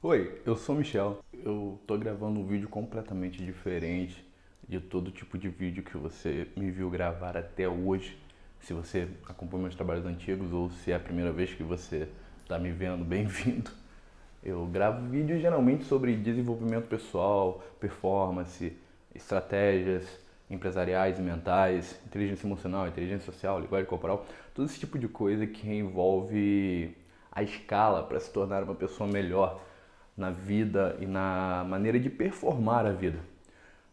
Oi, eu sou o Michel. Eu tô gravando um vídeo completamente diferente de todo tipo de vídeo que você me viu gravar até hoje. Se você acompanha meus trabalhos antigos ou se é a primeira vez que você está me vendo, bem-vindo. Eu gravo vídeos geralmente sobre desenvolvimento pessoal, performance, estratégias empresariais e mentais, inteligência emocional, inteligência social, linguagem corporal, todo esse tipo de coisa que envolve a escala para se tornar uma pessoa melhor na vida e na maneira de performar a vida.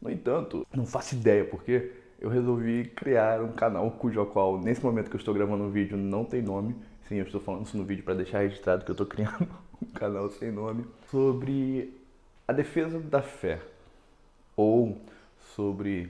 No entanto, não faço ideia porque eu resolvi criar um canal cujo qual, nesse momento que eu estou gravando o vídeo, não tem nome. Sim, eu estou falando isso no vídeo para deixar registrado que eu estou criando um canal sem nome sobre a defesa da fé ou sobre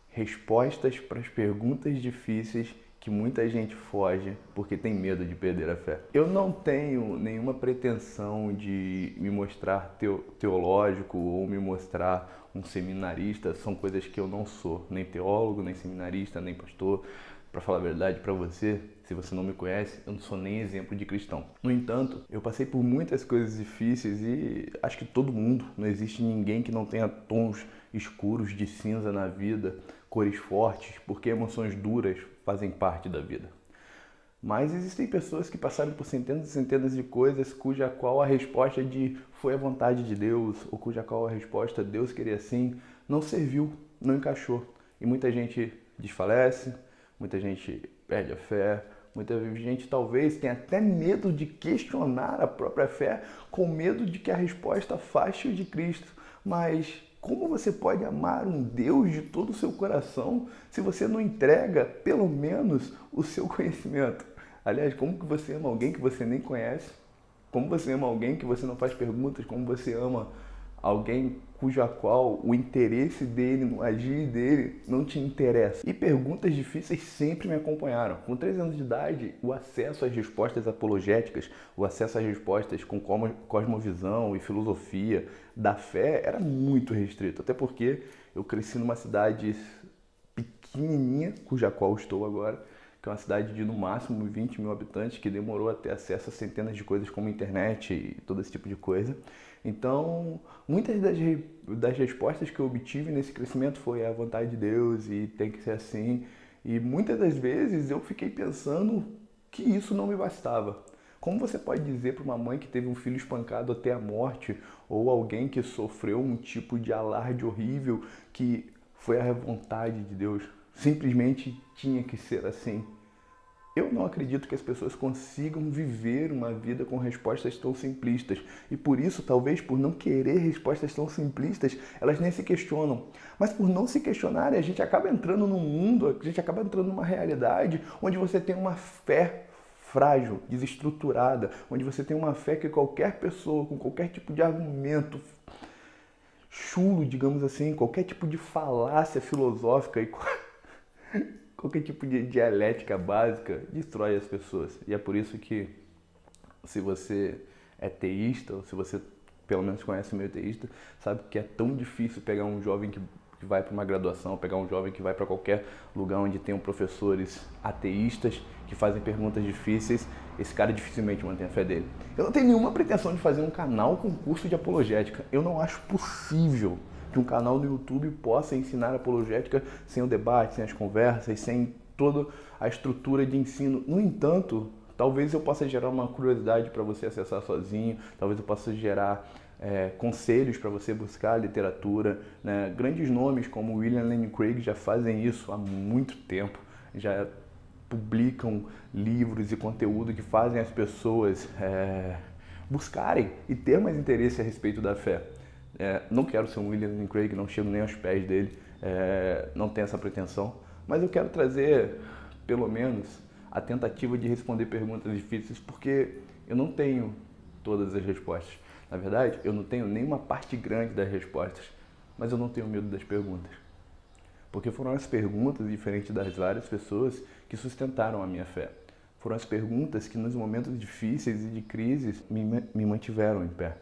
respostas para as perguntas difíceis que muita gente foge porque tem medo de perder a fé. Eu não tenho nenhuma pretensão de me mostrar teológico ou me mostrar um seminarista, são coisas que eu não sou, nem teólogo, nem seminarista, nem pastor. Para falar a verdade para você, se você não me conhece, eu não sou nem exemplo de cristão. No entanto, eu passei por muitas coisas difíceis e acho que todo mundo, não existe ninguém que não tenha tons escuros de cinza na vida, cores fortes, porque emoções duras fazem parte da vida. Mas existem pessoas que passaram por centenas e centenas de coisas cuja qual a resposta de foi a vontade de Deus, ou cuja qual a resposta Deus queria assim, não serviu, não encaixou. E muita gente desfalece, muita gente perde a fé, muita gente talvez tenha até medo de questionar a própria fé, com medo de que a resposta afaste-o de Cristo. Mas como você pode amar um Deus de todo o seu coração se você não entrega, pelo menos, o seu conhecimento? Aliás, como que você ama alguém que você nem conhece? Como você ama alguém que você não faz perguntas? Como você ama alguém cuja qual o interesse dele, no agir dele, não te interessa? E perguntas difíceis sempre me acompanharam. Com 13 anos de idade, o acesso às respostas apologéticas, o acesso às respostas com cosmovisão e filosofia da fé era muito restrito. Até porque eu cresci numa cidade pequenininha, cuja qual estou agora, que é uma cidade de no máximo 20 mil habitantes, que demorou a ter acesso a centenas de coisas como internet e todo esse tipo de coisa. Então, muitas das respostas que eu obtive nesse crescimento foi a vontade de Deus e tem que ser assim. E muitas das vezes eu fiquei pensando que isso não me bastava. Como você pode dizer para uma mãe que teve um filho espancado até a morte, ou alguém que sofreu um tipo de alarde horrível, que foi a vontade de Deus? Simplesmente tinha que ser assim. Eu não acredito que as pessoas consigam viver uma vida com respostas tão simplistas. E por isso, talvez por não querer respostas tão simplistas, elas nem se questionam. Mas por não se questionarem, a gente acaba entrando num mundo, a gente acaba entrando numa realidade onde você tem uma fé frágil, desestruturada, onde você tem uma fé que qualquer pessoa, com qualquer tipo de argumento chulo, digamos assim, qualquer tipo de falácia filosófica e qualquer tipo de dialética básica destrói as pessoas. E é por isso que, se você é teísta, ou se você pelo menos conhece o meio teísta, sabe que é tão difícil pegar um jovem que vai para uma graduação, pegar um jovem que vai para qualquer lugar onde tenham professores ateístas que fazem perguntas difíceis, esse cara dificilmente mantém a fé dele. Eu não tenho nenhuma pretensão de fazer um canal com curso de apologética. Eu não acho possível que um canal no YouTube possa ensinar apologética sem o debate, sem as conversas, sem toda a estrutura de ensino. No entanto, talvez eu possa gerar uma curiosidade para você acessar sozinho, talvez eu possa gerar conselhos para você buscar literatura, né? Grandes nomes como William Lane Craig já fazem isso há muito tempo, já publicam livros e conteúdo que fazem as pessoas buscarem e ter mais interesse a respeito da fé. Não quero ser um William Lane Craig, não chego nem aos pés dele, não tenho essa pretensão, mas eu quero trazer, pelo menos, a tentativa de responder perguntas difíceis, porque eu não tenho todas as respostas. Na verdade, eu não tenho nenhuma parte grande das respostas, mas eu não tenho medo das perguntas. Porque foram as perguntas, diferente das várias pessoas, que sustentaram a minha fé. Foram as perguntas que, nos momentos difíceis e de crises, me mantiveram em pé.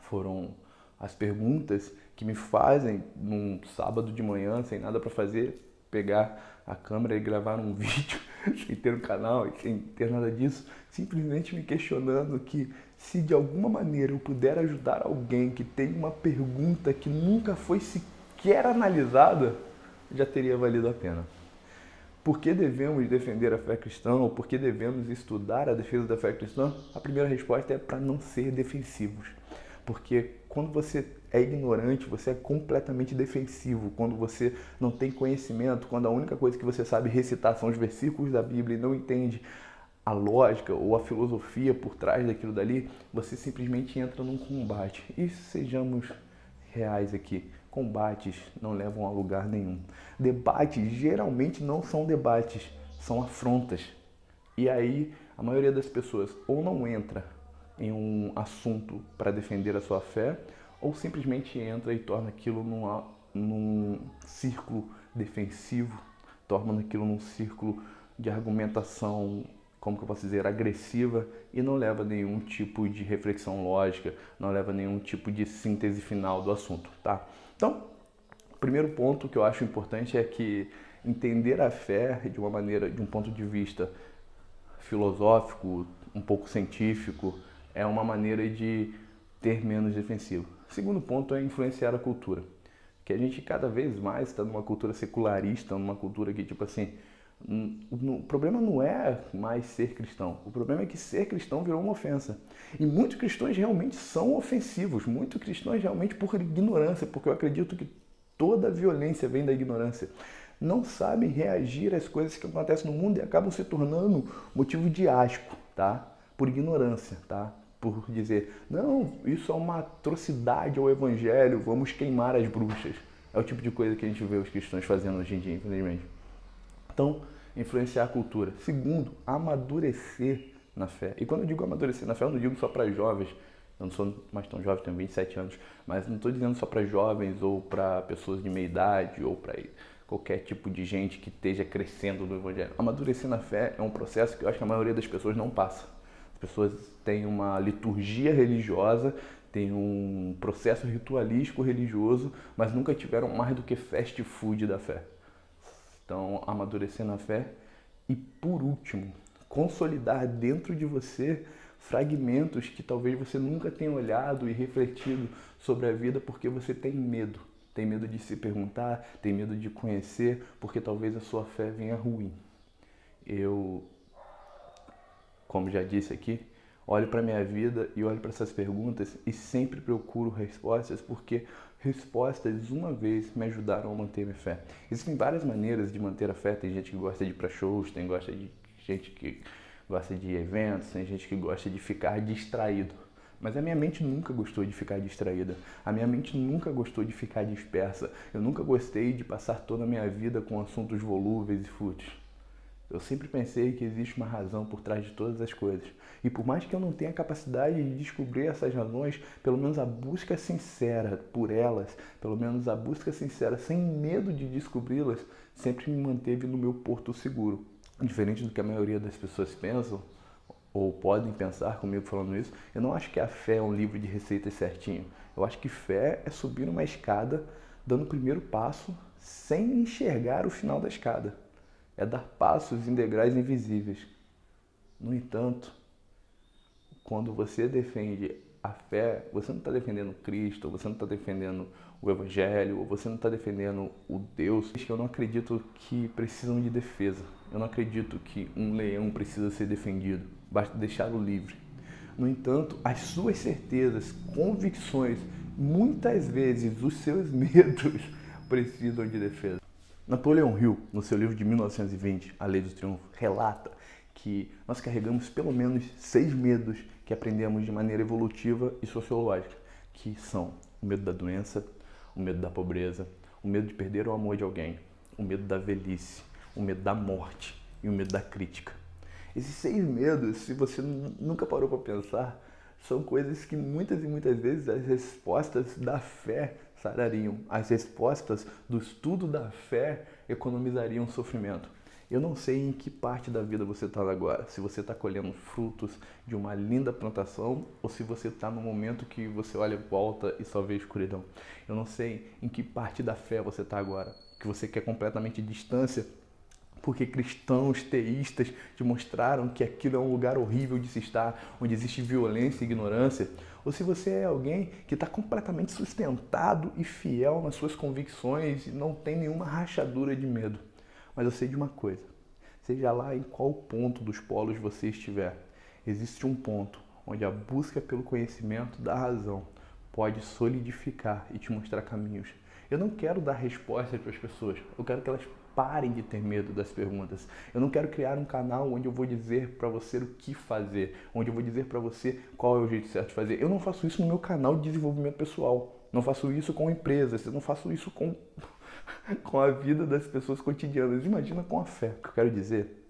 Foram as perguntas que me fazem, num sábado de manhã, sem nada para fazer, pegar a câmera e gravar um vídeo sem ter um canal e sem ter nada disso, simplesmente me questionando que se de alguma maneira eu puder ajudar alguém que tem uma pergunta que nunca foi sequer analisada, já teria valido a pena. Por que devemos defender a fé cristã ou por que devemos estudar a defesa da fé cristã? A primeira resposta é para não ser defensivos. Porque quando você é ignorante, você é completamente defensivo. Quando você não tem conhecimento, quando a única coisa que você sabe recitar são os versículos da Bíblia e não entende a lógica ou a filosofia por trás daquilo dali, você simplesmente entra num combate. E sejamos reais aqui, combates não levam a lugar nenhum. Debates geralmente não são debates, são afrontas. E aí a maioria das pessoas ou não entra em um assunto para defender a sua fé, ou simplesmente entra e torna aquilo num círculo defensivo, torna aquilo num círculo de argumentação, como que eu posso dizer, agressiva, e não leva nenhum tipo de reflexão lógica, não leva nenhum tipo de síntese final do assunto, tá? Então, o primeiro ponto que eu acho importante é que entender a fé de uma maneira, de um ponto de vista filosófico, um pouco científico, é uma maneira de ter menos defensivo. O segundo ponto é influenciar a cultura, que a gente cada vez mais está numa cultura secularista, numa cultura que, tipo assim, o problema não é mais ser cristão, o problema é que ser cristão virou uma ofensa. E muitos cristãos realmente são ofensivos, muitos cristãos realmente por ignorância, porque eu acredito que toda violência vem da ignorância. Não sabem reagir às coisas que acontecem no mundo e acabam se tornando motivo de asco, tá? Por ignorância, tá? Por dizer, não, isso é uma atrocidade ao evangelho, vamos queimar as bruxas. É o tipo de coisa que a gente vê os cristãos fazendo hoje em dia, infelizmente. Então, influenciar a cultura. Segundo, amadurecer na fé. E quando eu digo amadurecer na fé, eu não digo só para jovens. Eu não sou mais tão jovem, tenho 27 anos. Mas não estou dizendo só para jovens ou para pessoas de meia idade ou para qualquer tipo de gente que esteja crescendo no evangelho. Amadurecer na fé é um processo que eu acho que a maioria das pessoas não passa. As pessoas têm uma liturgia religiosa, têm um processo ritualístico religioso, mas nunca tiveram mais do que fast food da fé. Então, amadurecer na fé. E por último, consolidar dentro de você fragmentos que talvez você nunca tenha olhado e refletido sobre a vida porque você tem medo. Tem medo de se perguntar, tem medo de conhecer, porque talvez a sua fé venha ruim. Eu, como já disse aqui, olho para a minha vida e olho para essas perguntas e sempre procuro respostas, porque respostas, uma vez, me ajudaram a manter minha fé. Existem várias maneiras de manter a fé. Tem gente que gosta de ir para shows, tem gente que gosta de eventos, tem gente que gosta de ficar distraído. Mas a minha mente nunca gostou de ficar distraída. A minha mente nunca gostou de ficar dispersa. Eu nunca gostei de passar toda a minha vida com assuntos volúveis e fúteis. Eu sempre pensei que existe uma razão por trás de todas as coisas. E por mais que eu não tenha a capacidade de descobrir essas razões, pelo menos a busca sincera por elas, pelo menos a busca sincera sem medo de descobri-las, sempre me manteve no meu porto seguro. Diferente do que a maioria das pessoas pensam, ou podem pensar comigo falando isso, eu não acho que a fé é um livro de receitas certinho. Eu acho que fé é subir uma escada, dando o primeiro passo, sem enxergar o final da escada. É dar passos em degraus invisíveis. No entanto, quando você defende a fé, você não está defendendo Cristo, você não está defendendo o Evangelho, ou você não está defendendo o Deus. Eu não acredito que precisam de defesa. Eu não acredito que um leão precisa ser defendido. Basta deixá-lo livre. No entanto, as suas certezas, convicções, muitas vezes os seus medos precisam de defesa. Napoleon Hill, no seu livro de 1920, A Lei do Triunfo, relata que nós carregamos pelo menos 6 medos que aprendemos de maneira evolutiva e sociológica, que são o medo da doença, o medo da pobreza, o medo de perder o amor de alguém, o medo da velhice, o medo da morte e o medo da crítica. Esses 6 medos, se você nunca parou para pensar, são coisas que muitas e muitas vezes as respostas da fé sarariam. As respostas do estudo da fé economizariam sofrimento. Eu não sei em que parte da vida você está agora, se você está colhendo frutos de uma linda plantação ou se você está no momento que você olha em volta e só vê escuridão. Eu não sei em que parte da fé você está agora, que você quer completamente distância porque cristãos, teístas te mostraram que aquilo é um lugar horrível de se estar, onde existe violência e ignorância, ou se você é alguém que está completamente sustentado e fiel nas suas convicções e não tem nenhuma rachadura de medo. Mas eu sei de uma coisa, seja lá em qual ponto dos polos você estiver, existe um ponto onde a busca pelo conhecimento da razão pode solidificar e te mostrar caminhos. Eu não quero dar respostas para as pessoas, eu quero que elas parem de ter medo das perguntas. Eu não quero criar um canal onde eu vou dizer para você o que fazer, onde eu vou dizer para você qual é o jeito certo de fazer. Eu não faço isso no meu canal de desenvolvimento pessoal, não faço isso com empresas, eu não faço isso com a vida das pessoas cotidianas. Imagina com a fé. O que eu quero dizer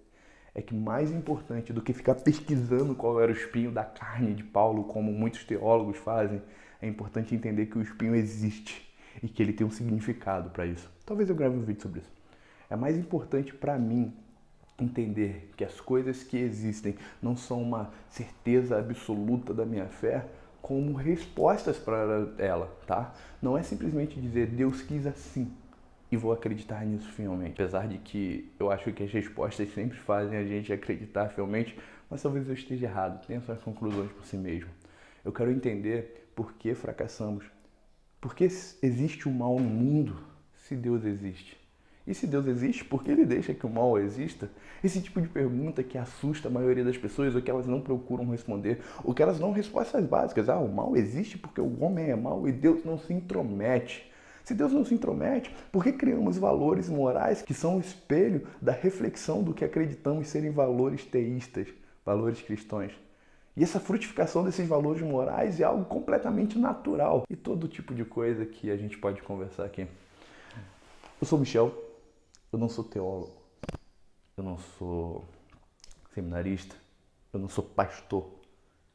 é que mais importante do que ficar pesquisando qual era o espinho da carne de Paulo, como muitos teólogos fazem, é importante entender que o espinho existe e que ele tem um significado para isso. Talvez eu grave um vídeo sobre isso. É mais importante para mim entender que as coisas que existem não são uma certeza absoluta da minha fé, como respostas para ela, tá? Não é simplesmente dizer Deus quis assim e vou acreditar nisso fielmente. Apesar de que eu acho que as respostas sempre fazem a gente acreditar fielmente, mas talvez eu esteja errado, tenha suas conclusões por si mesmo. Eu quero entender por que fracassamos, por que existe o mal no mundo se Deus existe. E se Deus existe, por que ele deixa que o mal exista? Esse tipo de pergunta que assusta a maioria das pessoas, ou que elas não procuram responder, ou que elas dão respostas básicas. O mal existe porque o homem é mau e Deus não se intromete. Se Deus não se intromete, por que criamos valores morais que são o espelho da reflexão do que acreditamos serem valores teístas, valores cristãos? E essa frutificação desses valores morais é algo completamente natural. E todo tipo de coisa que a gente pode conversar aqui. Eu sou o Michel. Eu não sou teólogo, eu não sou seminarista, eu não sou pastor.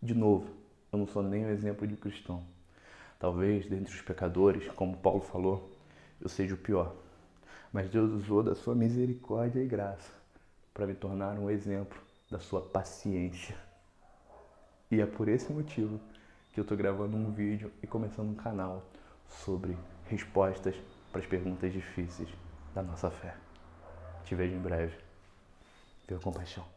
De novo, eu não sou nem um exemplo de cristão. Talvez, dentre os pecadores, como Paulo falou, eu seja o pior. Mas Deus usou da sua misericórdia e graça para me tornar um exemplo da sua paciência. E é por esse motivo que eu estou gravando um vídeo e começando um canal sobre respostas para as perguntas difíceis da nossa fé. Te vejo em breve. Tenha compaixão.